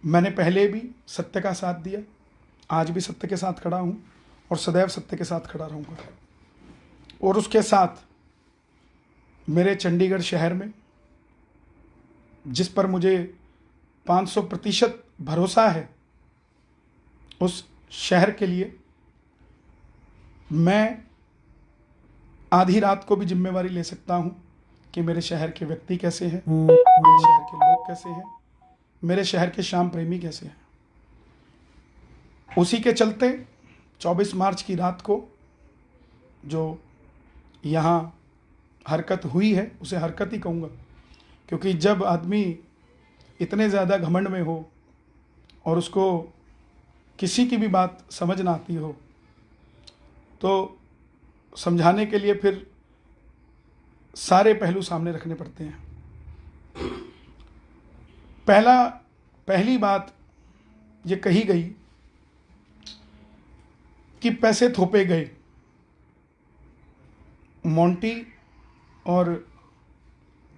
मैंने पहले भी सत्य का साथ दिया, आज भी सत्य के साथ खड़ा हूँ और सदैव सत्य के साथ खड़ा रहूँगा। और उसके साथ मेरे चंडीगढ़ शहर में जिस पर मुझे 500% भरोसा है, उस शहर के लिए मैं आधी रात को भी जिम्मेवारी ले सकता हूँ कि मेरे शहर के व्यक्ति कैसे हैं, मेरे शहर के लोग कैसे हैं, मेरे शहर के श्याम प्रेमी कैसे हैं। उसी के चलते 24 मार्च की रात को जो यहाँ हरकत हुई है, उसे हरकत ही कहूँगा, क्योंकि जब आदमी इतने ज़्यादा घमंड में हो और उसको किसी की भी बात समझ ना आती हो, तो समझाने के लिए फिर सारे पहलू सामने रखने पड़ते हैं। पहली बात ये कही गई कि पैसे थोपे गए। मोंटी और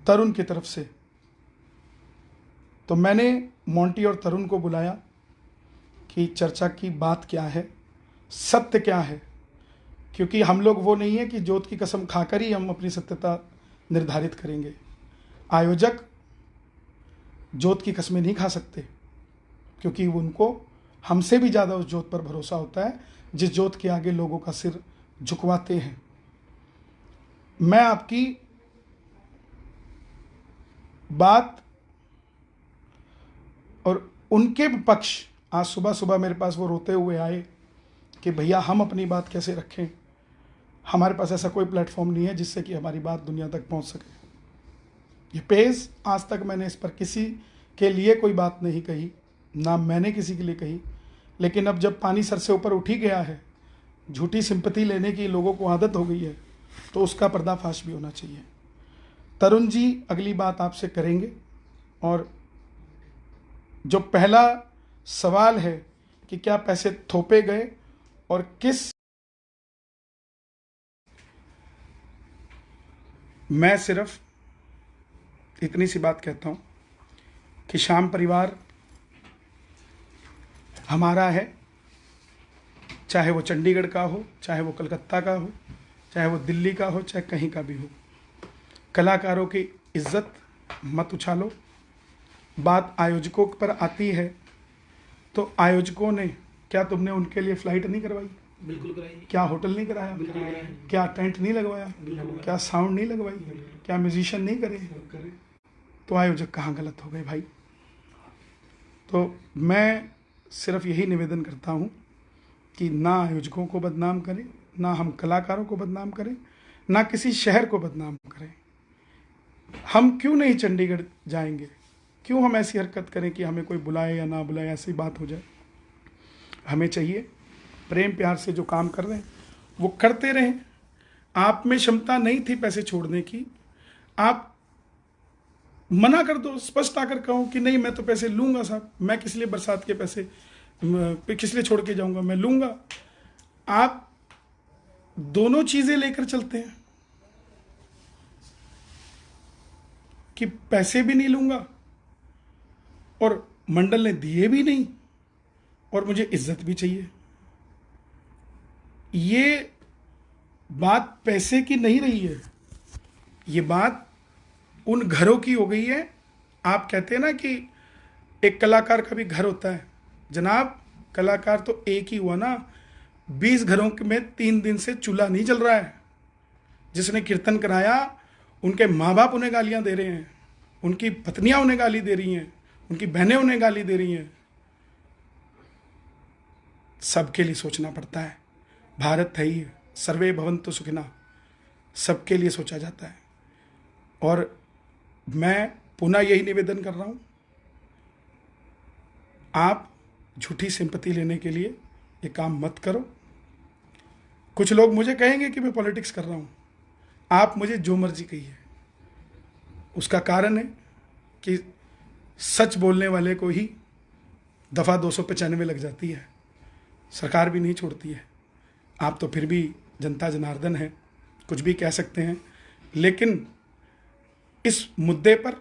तरुण की तरफ से। तो मैंने मोंटी और तरुण को बुलाया कि चर्चा की बात क्या है, सत्य क्या है, क्योंकि हम लोग वो नहीं है कि जोत की कसम खाकर ही हम अपनी सत्यता निर्धारित करेंगे। आयोजक जोत की कस्में नहीं खा सकते, क्योंकि उनको हमसे भी ज़्यादा उस जोत पर भरोसा होता है जिस जोत के आगे लोगों का सिर झुकवाते हैं। मैं आपकी बात और उनके पक्ष, आज सुबह सुबह मेरे पास वो रोते हुए आए कि भैया हम अपनी बात कैसे रखें, हमारे पास ऐसा कोई प्लेटफॉर्म नहीं है जिससे कि हमारी बात दुनिया तक पहुंच सके। ये पेज आज तक मैंने इस पर किसी के लिए कोई बात नहीं कही, ना मैंने किसी के लिए कही, लेकिन अब जब पानी सर से ऊपर उठ ही गया है, झूठी सिंपैथी लेने की लोगों को आदत हो गई है, तो उसका पर्दाफाश भी होना चाहिए। तरुण जी अगली बात आपसे करेंगे। और जो पहला सवाल है कि क्या पैसे थोपे गए और किस, मैं सिर्फ इतनी सी बात कहता हूं कि श्याम परिवार हमारा है, चाहे वो चंडीगढ़ का हो, चाहे वो कलकत्ता का हो, चाहे वो दिल्ली का हो, चाहे कहीं का भी हो। कलाकारों की इज्जत मत उछालो। बात आयोजकों पर आती है तो आयोजकों ने, क्या तुमने उनके लिए फ्लाइट नहीं करवाई? बिल्कुल कराई। क्या होटल नहीं कराया? क्या टेंट नहीं लगवाया? क्या साउंड नहीं लगवाई? क्या म्यूजिशियन नहीं करे? तो आयोजक कहाँ गलत हो गए भाई? तो मैं सिर्फ यही निवेदन करता हूँ कि ना आयोजकों को बदनाम करें, ना हम कलाकारों को बदनाम करें, ना किसी शहर को बदनाम करें। हम क्यों नहीं चंडीगढ़ जाएंगे? क्यों हम ऐसी हरकत करें कि हमें कोई बुलाए या ना बुलाए, ऐसी बात हो जाए? हमें चाहिए प्रेम प्यार से जो काम कर रहे हैं वो करते रहें। आप में क्षमता नहीं थी पैसे छोड़ने की, आप मना कर दो, स्पष्ट आकर कहो कि नहीं मैं तो पैसे लूंगा साहब, मैं किस लिए बरसात के पैसे किस लिए छोड़ के जाऊंगा, मैं लूंगा। आप दोनों चीजें लेकर चलते हैं कि पैसे भी नहीं लूंगा और मंडल ने दिए भी नहीं और मुझे इज्जत भी चाहिए। ये बात पैसे की नहीं रही है, ये बात उन घरों की हो गई है। आप कहते हैं ना कि एक कलाकार का भी घर होता है। जनाब कलाकार तो एक ही हुआ ना, 20 घरों में 3 दिन से चूल्हा नहीं जल रहा है। जिसने कीर्तन कराया उनके माँ बाप उन्हें गालियां दे रहे हैं, उनकी पत्नियां उन्हें गाली दे रही हैं, उनकी बहनें उन्हें गाली दे रही हैं। सबके लिए सोचना पड़ता है। भारत है ही सर्वे भवन्तु सुखिनः, सबके लिए सोचा जाता है। और मैं पुनः यही निवेदन कर रहा हूं, आप झूठी सिंपैथी लेने के लिए ये काम मत करो। कुछ लोग मुझे कहेंगे कि मैं पॉलिटिक्स कर रहा हूं। आप मुझे जो मर्जी कहिए, उसका कारण है कि सच बोलने वाले को ही दफ़ा 295 लग जाती है, सरकार भी नहीं छोड़ती है। आप तो फिर भी जनता जनार्दन है, कुछ भी कह सकते हैं, लेकिन इस मुद्दे पर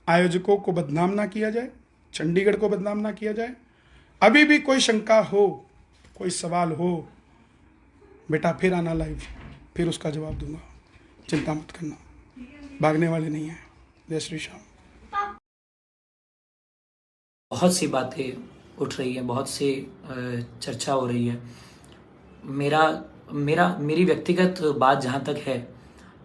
आयोजकों को बदनाम ना किया जाए, चंडीगढ़ को बदनाम ना किया जाए। अभी भी कोई शंका हो, कोई सवाल हो, बेटा फिर आना लाइव, फिर उसका जवाब दूंगा, चिंता मत करना, भागने वाले नहीं हैं। जय श्री श्याम। बहुत सी बातें उठ रही हैं, बहुत सी चर्चा हो रही है। मेरी व्यक्तिगत बात जहाँ तक है,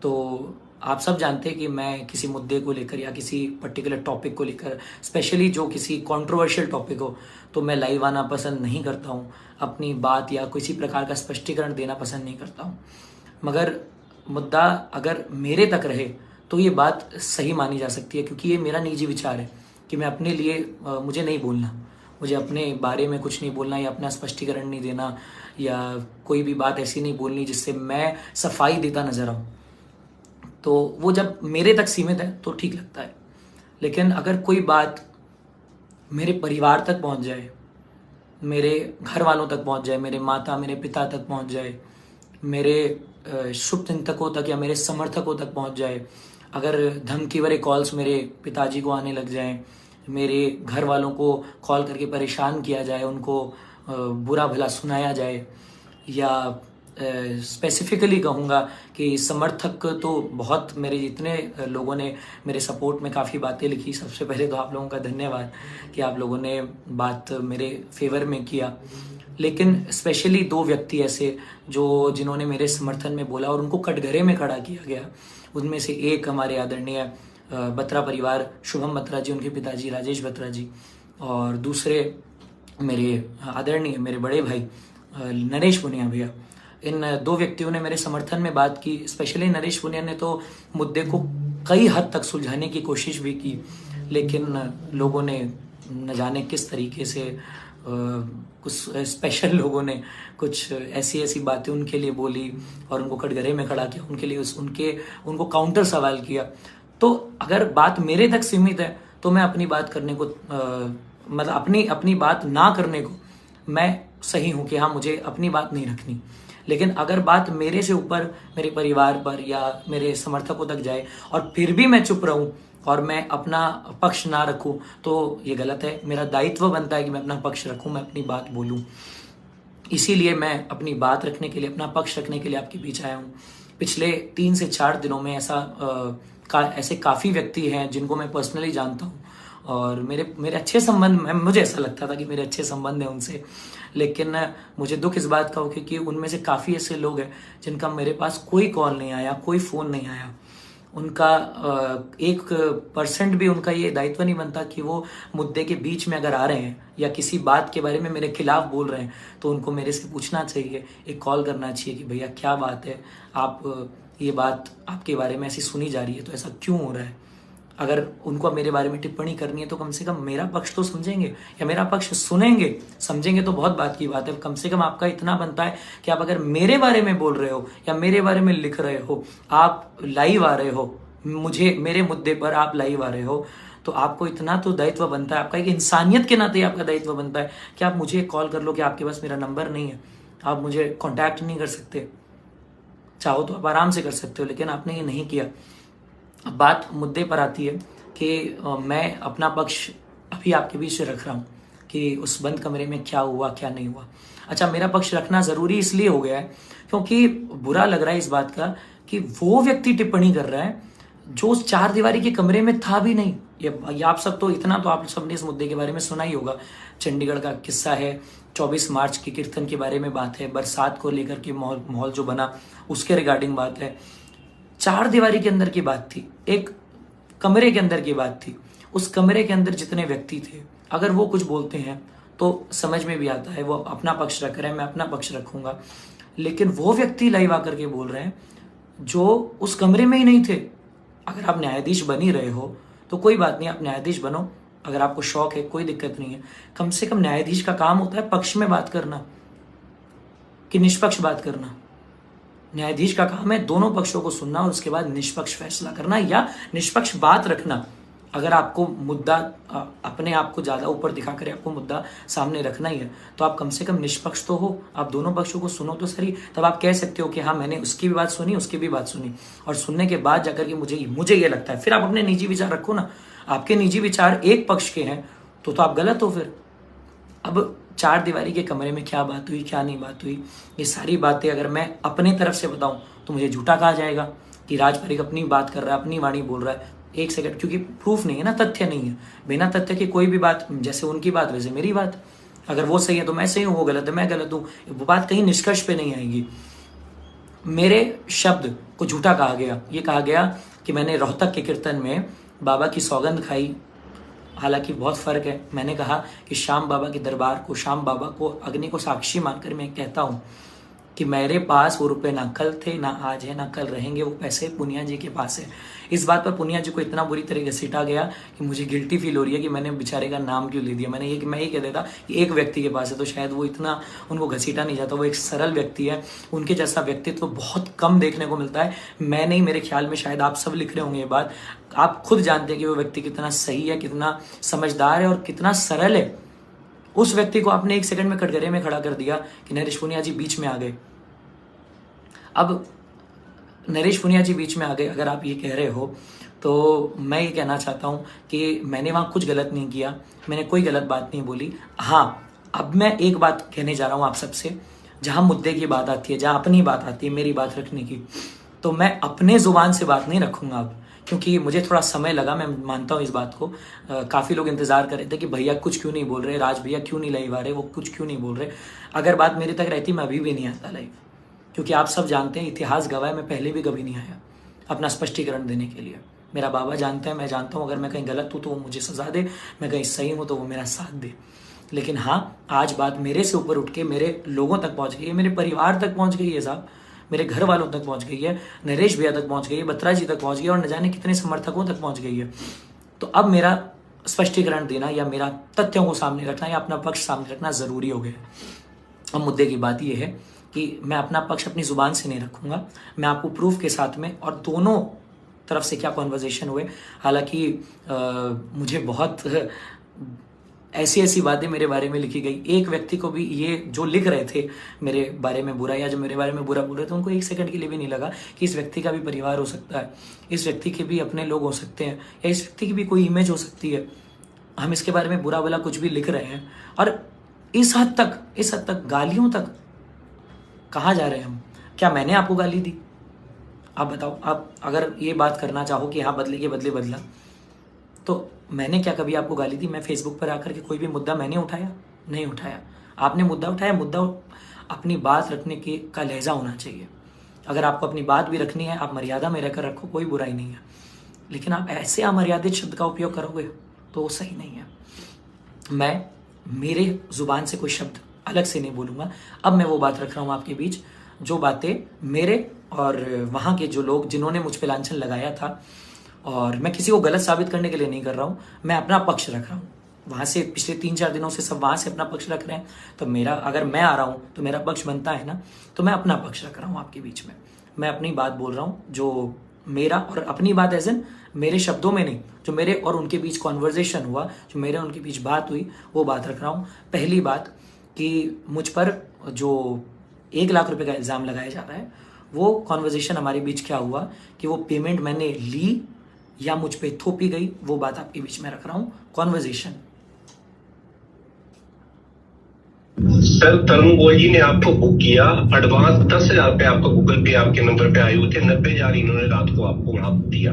तो आप सब जानते हैं कि मैं किसी मुद्दे को लेकर या किसी पर्टिकुलर टॉपिक को लेकर, स्पेशली जो किसी कंट्रोवर्शियल टॉपिक हो, तो मैं लाइव आना पसंद नहीं करता हूँ, अपनी बात या किसी प्रकार का स्पष्टीकरण देना पसंद नहीं करता हूँ। मगर मुद्दा अगर मेरे तक रहे तो ये बात सही मानी जा सकती है, क्योंकि ये मेरा निजी विचार है कि मैं अपने लिए मुझे नहीं बोलना, मुझे अपने बारे में कुछ नहीं बोलना या अपना स्पष्टीकरण नहीं देना या कोई भी बात ऐसी नहीं बोलनी जिससे मैं सफाई देता नजर आऊँ। तो वो जब मेरे तक सीमित है तो ठीक लगता है। लेकिन अगर कोई बात मेरे परिवार तक पहुंच जाए, मेरे घर वालों तक पहुंच जाए, मेरे माता मेरे पिता तक पहुंच जाए, मेरे शुभ चिंतकों तक या मेरे समर्थकों तक पहुंच जाए, अगर धमकी भरे कॉल्स मेरे पिताजी को आने लग जाएं, मेरे घर वालों को कॉल करके परेशान किया जाए, उनको बुरा भला सुनाया जाए, या स्पेसिफिकली कहूँगा कि समर्थक तो बहुत मेरे जितने लोगों ने मेरे सपोर्ट में काफ़ी बातें लिखी। सबसे पहले तो आप लोगों का धन्यवाद कि आप लोगों ने बात मेरे फेवर में किया। लेकिन स्पेशली 2 व्यक्ति ऐसे जिन्होंने मेरे समर्थन में बोला और उनको कटघरे में खड़ा किया गया, उनमें से एक हमारे आदरणीय बत्रा परिवार शुभम बत्रा जी, उनके पिताजी राजेश बत्रा जी, और दूसरे मेरे आदरणीय मेरे बड़े भाई नरेश पुनिया भैया। इन 2 व्यक्तियों ने मेरे समर्थन में बात की। स्पेशली नरेश पुनिया ने तो मुद्दे को कई हद तक सुलझाने की कोशिश भी की, लेकिन लोगों ने न जाने किस तरीके से कुछ स्पेशल लोगों ने कुछ ऐसी बातें उनके लिए बोली और उनको कटघरे में खड़ा किया, उनके लिए उनको काउंटर सवाल किया। तो अगर बात मेरे तक सीमित है तो मैं अपनी बात करने को मतलब अपनी बात ना करने को मैं सही हूं कि हाँ, मुझे अपनी बात नहीं रखनी। लेकिन अगर बात मेरे से ऊपर मेरे परिवार पर या मेरे समर्थकों तक जाए और फिर भी मैं चुप रहूं और मैं अपना पक्ष ना रखूं तो ये गलत है। मेरा दायित्व बनता है कि मैं अपना पक्ष रखूं, मैं अपनी बात बोलूं। इसीलिए मैं अपनी बात रखने के लिए, अपना पक्ष रखने के लिए आपके बीच आया हूं। पिछले 3 से 4 दिनों में ऐसे काफ़ी व्यक्ति हैं जिनको मैं पर्सनली जानता हूँ और मेरे अच्छे संबंध, मुझे ऐसा लगता था कि मेरे अच्छे संबंध हैं उनसे। लेकिन मुझे दुख इस बात का हो कि उनमें से काफ़ी ऐसे लोग हैं जिनका मेरे पास कोई कॉल नहीं आया, कोई फ़ोन नहीं आया। उनका 1% भी उनका ये दायित्व नहीं बनता कि वो मुद्दे के बीच में अगर आ रहे हैं या किसी बात के बारे में मेरे खिलाफ बोल रहे हैं तो उनको मेरे से पूछना चाहिए, एक कॉल करना चाहिए कि भैया क्या बात है, आप ये बात आपके बारे में ऐसी सुनी जा रही है तो ऐसा क्यों हो रहा है। अगर उनको मेरे बारे में टिप्पणी करनी है तो कम से कम मेरा पक्ष तो समझेंगे या मेरा पक्ष सुनेंगे। समझेंगे तो बहुत बात की बात है, कम से कम आपका इतना बनता है कि आप अगर मेरे बारे में बोल रहे हो या मेरे बारे में लिख रहे हो, आप लाइव आ रहे हो, मेरे मुद्दे पर आप लाइव आ रहे हो, तो आपको इतना तो दायित्व बनता है, आपका एक इंसानियत के नाते आपका दायित्व बनता है कि आप मुझे कॉल कर लो कि आपके पास मेरा नंबर नहीं है, आप मुझे कॉन्टैक्ट नहीं कर सकते। चाहो तो आप आराम से कर सकते हो, लेकिन आपने ये नहीं किया। अब बात मुद्दे पर आती है कि मैं अपना पक्ष अभी आपके बीच रख रहा हूँ कि उस बंद कमरे में क्या हुआ क्या नहीं हुआ। अच्छा, मेरा पक्ष रखना ज़रूरी इसलिए हो गया है क्योंकि बुरा लग रहा है इस बात का कि वो व्यक्ति टिप्पणी कर रहा है जो उस 4 दीवारी के कमरे में था भी नहीं। ये आप सब तो इतना तो आप सबने इस मुद्दे के बारे में सुना ही होगा। चंडीगढ़ का किस्सा है, 24 मार्च के कीर्तन के बारे में बात है, बरसात को लेकर के माहौल जो बना उसके रिगार्डिंग बात है। 4 दीवारी के अंदर की बात थी, एक कमरे के अंदर की बात थी। उस कमरे के अंदर जितने व्यक्ति थे, अगर वो कुछ बोलते हैं तो समझ में भी आता है, वो अपना पक्ष रख रहे हैं, मैं अपना पक्ष रखूंगा। लेकिन वो व्यक्ति लाइव आकर के बोल रहे हैं जो उस कमरे में ही नहीं थे। अगर आप न्यायाधीश बन ही रहे हो तो कोई बात नहीं, आप न्यायाधीश बनो, अगर आपको शौक है कोई दिक्कत नहीं है। कम से कम न्यायाधीश का काम होता है पक्ष में बात करना कि निष्पक्ष बात करना। न्यायाधीश का काम है दोनों पक्षों को सुनना और उसके बाद निष्पक्ष फैसला करना या निष्पक्ष बात रखना। अगर आपको मुद्दा अपने आप को ज्यादा ऊपर दिखा कर आपको मुद्दा सामने रखना ही है तो आप कम से कम निष्पक्ष तो हो, आप दोनों पक्षों को सुनो तो सही। तब आप कह सकते हो कि हाँ, मैंने उसकी भी बात सुनी, उसकी भी बात सुनी, और सुनने के बाद जाकर के मुझे ये लगता है, फिर आप अपने निजी विचार रखो ना। आपके निजी विचार एक पक्ष के हैं तो आप गलत हो फिर। अब 4 दीवारी के कमरे में क्या बात हुई, क्या नहीं बात हुई, ये सारी बातें अगर मैं अपने तरफ से बताऊं तो मुझे झूठा कहा जाएगा कि राज परीख अपनी बात कर रहा है, अपनी वाणी बोल रहा है। एक सेकंड, क्योंकि प्रूफ नहीं है ना, तथ्य नहीं है। बिना तथ्य के कोई भी बात, जैसे उनकी बात वैसे मेरी बात, अगर वो सही है तो मैं सही हूँ, वो गलत है मैं गलत हूँ, वो बात कहीं निष्कर्ष पे नहीं आएगी। मेरे शब्द को झूठा कहा गया। ये कहा गया कि मैंने रोहतक के कीर्तन में बाबा की सौगंध खाई, हालांकि बहुत फर्क है। मैंने कहा कि श्याम बाबा के दरबार को, श्याम बाबा को अग्नि को साक्षी मानकर मैं कहता हूँ कि मेरे पास वो रुपए ना कल थे, ना आज है, ना कल रहेंगे, वो पैसे पुनिया जी के पास है। इस बात पर पुनिया जी को इतना बुरी तरह घसीटा गया कि मुझे गिल्टी फील हो रही है कि मैंने बेचारे का नाम क्यों ले दिया। मैं ये कह देता कि एक व्यक्ति के पास है तो शायद वो इतना उनको घसीटा नहीं जाता। वो एक सरल व्यक्ति है, उनके जैसा व्यक्तित्व तो बहुत कम देखने को मिलता है। मैं नहीं, मेरे ख्याल में शायद आप सब लिख रहे होंगे ये बात। आप खुद जानते हैं कि वो व्यक्ति कितना सही है, कितना समझदार है और कितना सरल है। उस व्यक्ति को आपने 1 सेकंड में कटघरे में खड़ा कर दिया कि नरेश पुनिया जी बीच में आ गए। अब नरेश पुनिया जी बीच में आ गए, अगर आप ये कह रहे हो तो मैं ये कहना चाहता हूँ कि मैंने वहाँ कुछ गलत नहीं किया, मैंने कोई गलत बात नहीं बोली। हाँ, अब मैं एक बात कहने जा रहा हूँ आप सबसे, जहाँ मुद्दे की बात आती है, जहाँ अपनी बात आती है, मेरी बात रखने की, तो मैं अपने जुबान से बात नहीं रखूँगा अब, क्योंकि मुझे थोड़ा समय लगा। मैं मानता हूँ इस बात को। काफ़ी लोग इंतज़ार कर रहे थे कि भैया कुछ क्यों नहीं बोल रहे, राज भैया क्यों नहीं लाइव आ रहे, वो कुछ क्यों नहीं बोल रहे। अगर बात मेरे तक रहती मैं अभी भी नहीं आता लाइव, क्योंकि आप सब जानते हैं, इतिहास गवाह है, मैं पहले भी कभी नहीं आया अपना स्पष्टीकरण देने के लिए। मेरा बाबा जानता है, मैं जानता हूँ अगर मैं कहीं गलत हूँ तो वो मुझे सजा दे, मैं कहीं सही हूँ तो वो मेरा साथ दे। लेकिन हाँ, आज बात मेरे से ऊपर उठ के मेरे लोगों तक पहुँच गई है, मेरे परिवार तक पहुँच गई है साहब, मेरे घर वालों तक पहुँच गई है, नरेश भैया तक पहुँच गई है, बत्रा जी तक पहुँच गई है और न जाने कितने समर्थकों तक पहुँच गई है। तो अब मेरा स्पष्टीकरण देना या मेरा तथ्यों को सामने रखना या अपना पक्ष सामने रखना ज़रूरी हो गया। अब मुद्दे की बात यह है कि मैं अपना पक्ष अपनी जुबान से नहीं रखूंगा, मैं आपको प्रूफ के साथ में और दोनों तरफ से क्या कॉन्वर्जेशन हुए। हालांकि मुझे बहुत ऐसी बातें मेरे बारे में लिखी गई। एक व्यक्ति को भी ये जो लिख रहे थे मेरे बारे में बुरा या जो मेरे बारे में बुरा बोल रहे थे, उनको 1 सेकंड के लिए भी नहीं लगा कि इस व्यक्ति का भी परिवार हो सकता है, इस व्यक्ति के भी अपने लोग हो सकते हैं, या इस व्यक्ति की भी कोई इमेज हो सकती है। हम इसके बारे में बुरा भला कुछ भी लिख रहे हैं और इस हद तक गालियों तक कहाँ जा रहे हैं हम। क्या मैंने आपको गाली दी? आप बताओ। आप अगर ये बात करना चाहो कि हाँ बदले के बदले बदला, तो मैंने क्या कभी आपको गाली दी? मैं फेसबुक पर आकर के कोई भी मुद्दा मैंने उठाया? नहीं उठाया। आपने मुद्दा उठाया। मुद्दा अपनी बात रखने के का लहजा होना चाहिए। अगर आपको अपनी बात भी रखनी है, आप मर्यादा में रहकर रखो, कोई बुराई नहीं है। लेकिन आप ऐसे अमर्यादित शब्द का उपयोग करोगे तो वो सही नहीं है। मैं मेरे जुबान से कोई शब्द अलग से नहीं बोलूँगा। अब मैं वो बात रख रहा हूँ आपके बीच, जो बातें मेरे और वहाँ के जो लोग जिन्होंने मुझ पे लांछन लगाया था, और मैं किसी को गलत साबित करने के लिए नहीं कर रहा हूँ, मैं अपना पक्ष रख रहा हूँ। वहाँ से पिछले 3-4 दिनों से सब वहाँ से अपना पक्ष रख रहे हैं, तो मेरा, अगर मैं आ रहा हूँ तो मेरा पक्ष बनता है ना, तो मैं अपना पक्ष रख रहा हूँ आपके बीच में। मैं अपनी बात बोल रहा हूँ, जो मेरा, और अपनी बात एज इन मेरे शब्दों में नहीं, जो मेरे और उनके बीच कॉन्वर्जेशन हुआ, जो मेरे उनके बीच बात हुई, वो बात रख रहा हूँ। पहली बात कि मुझ पर जो 1 लाख रुपए का इल्ज़ाम लगाया जा रहा है, वो कॉन्वर्जेशन हमारे बीच क्या हुआ कि वो पेमेंट मैंने ली या मुझ पे थोपी गई, वो बात आपके बीच में रख रहा हूँ। कॉन्वर्जेशन। सर, तरुण गोयल जी ने आपको बुक किया, एडवांस 10,000 रुपए आपको गूगल पे आपके नंबर पे आए हुए थे, 90,000 इन्होंने रात को आपको वहां दिया।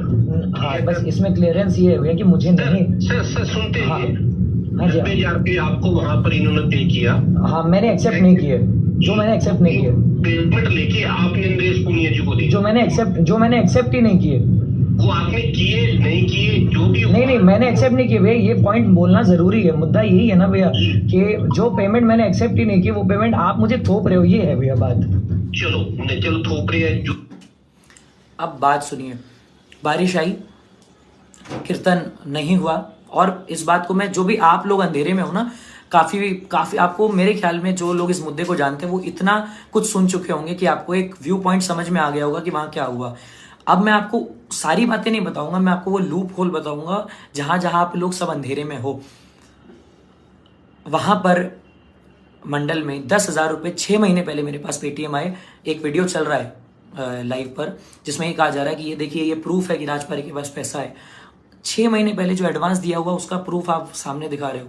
हाँ, बस इसमें क्लियरेंस ये है कि मुझे नहीं। सर सुनते हैं। हाँ जी, 90,000 रुपए आपको वहां पर इन्होंने पे किया। हाँ, मैंने एक्सेप्ट नहीं किए, जो मैंने एक्सेप्ट नहीं किए। पेमेंट लेके आपने नरेश पुनिया जी को दी, जो मैंने एक्सेप्ट ही नहीं किए। वो आपने किए नहीं किए, जो भी नहीं, मैंने एक्सेप्ट नहीं किए भैया। ये पॉइंट बोलना जरूरी है। मुद्दा यही है ना भैया कि जो पेमेंट मैंने एक्सेप्ट ही नहीं की, वो पेमेंट आप मुझे थोप रहे हो, ये है भैया बात। चलो थोप रहे हैं जो। अब बात सुनिए। बारिश आई, कीर्तन नहीं हुआ, और इस बात को मैं, जो भी आप लोग अंधेरे में हो ना, काफी आपको, मेरे ख्याल में जो लोग इस मुद्दे को जानते हैं वो इतना कुछ सुन चुके होंगे कि आपको एक व्यू पॉइंट समझ में आ गया होगा कि वहां क्या हुआ। अब मैं आपको सारी बातें नहीं बताऊंगा, मैं आपको वो लूप होल बताऊंगा जहां आप लोग सब अंधेरे में हो। वहां पर मंडल में 10,000 रुपए 6 महीने पहले मेरे पास पेटीएम आए। एक वीडियो चल रहा है लाइव पर, जिसमें ये कहा जा रहा है कि ये देखिए, ये प्रूफ है कि राज परीख के पास पैसा है। 6 महीने पहले जो एडवांस दिया हुआ उसका प्रूफ आप सामने दिखा रहे हो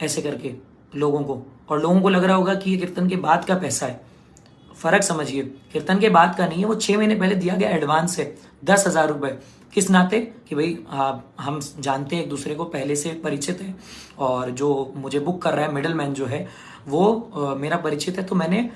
ऐसे करके लोगों को, और लोगों को लग रहा होगा कि ये कीर्तन के बाद का पैसा है। फर्क समझिए, कीर्तन के बाद का नहीं है, वो 6 महीने पहले दिया गया एडवांस है 10,000 रुपए। किस नाते कि भाई हम जानते हैं एक दूसरे को, पहले से परिचित है, और जो मुझे बुक कर रहा है मिडल मैन जो है वो मेरा परिचित है, तो मैंने